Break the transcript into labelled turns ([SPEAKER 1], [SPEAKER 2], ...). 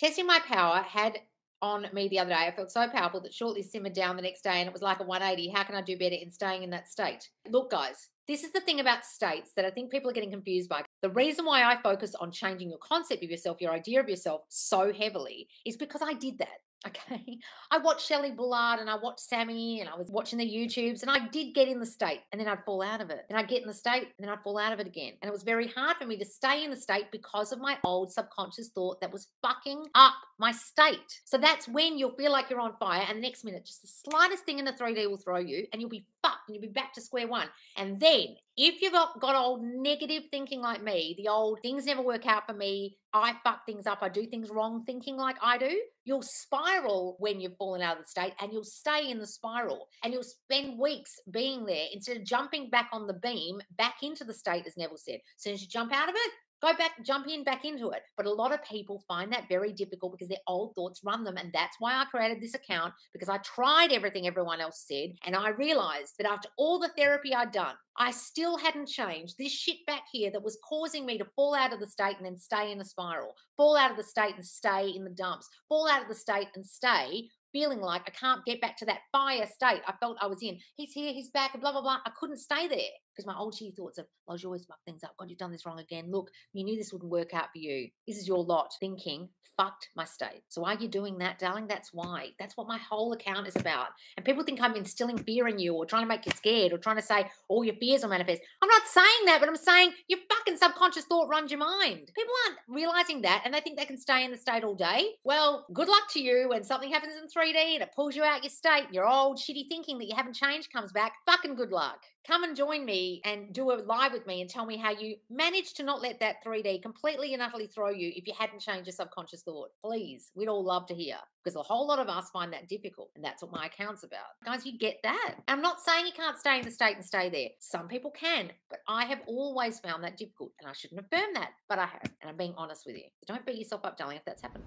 [SPEAKER 1] Testing my power had on me the other day. I felt so powerful that shortly simmered down the next day and it was like a 180. How can I do better in staying in that state? Look, guys, this is the thing about states that I think people are getting confused by. The reason why I focus on changing your concept of yourself, your idea of yourself so heavily is because I did that. Okay. I watched Shelley Bullard and I watched Sammy and I was watching the YouTubes and I did get in the state and then I'd fall out of it. And I'd get in the state and then I'd fall out of it again. And it was very hard for me to stay in the state because of my old subconscious thought that was fucking up my state. So that's when you'll feel like you're on fire and the next minute, just the slightest thing in the 3D will throw you and you'll be fucked and you'll be back to square one. And then if you've got old negative thinking like me, the old things never work out for me, I fuck things up, I do things wrong thinking like I do, you'll spiral when you've fallen out of the state and you'll stay in the spiral and you'll spend weeks being there instead of jumping back on the beam, back into the state, as Neville said. As soon as you jump out of it, go back, jump in, back into it. But a lot of people find that very difficult because their old thoughts run them. And that's why I created this account, because I tried everything everyone else said. And I realized that after all the therapy I'd done, I still hadn't changed this shit back here that was causing me to fall out of the state and then stay in a spiral, fall out of the state and stay in the dumps, fall out of the state and stay feeling like I can't get back to that fire state I felt I was in. He's here, he's back, and blah, blah, blah. I couldn't stay there because my old shitty thoughts of, oh, you always fuck things up. God, you've done this wrong again. Look, you knew this wouldn't work out for you. This is your lot. Thinking fucked my state. So why are you doing that, darling? That's why. That's what my whole account is about. And people think I'm instilling fear in you or trying to make you scared or trying to say all your fears will manifest. I'm not saying that, but I'm saying your fucking subconscious thought runs your mind. People aren't realizing that and they think they can stay in the state all day. Well, good luck to you when something happens in 3D and it pulls you out your state and your old shitty thinking that you haven't changed comes back. Fucking good luck. Come and join me and do a live with me and tell me how you managed to not let that 3D completely and utterly throw you if you hadn't changed your subconscious thought. Please, we'd all love to hear, because a whole lot of us find that difficult, and that's what my account's about. Guys, you get that? I'm not saying you can't stay in the state and stay there. Some people can, but I have always found that difficult, and I shouldn't affirm that, but I have, and I'm being honest with you. So don't beat yourself up, darling, if that's happened.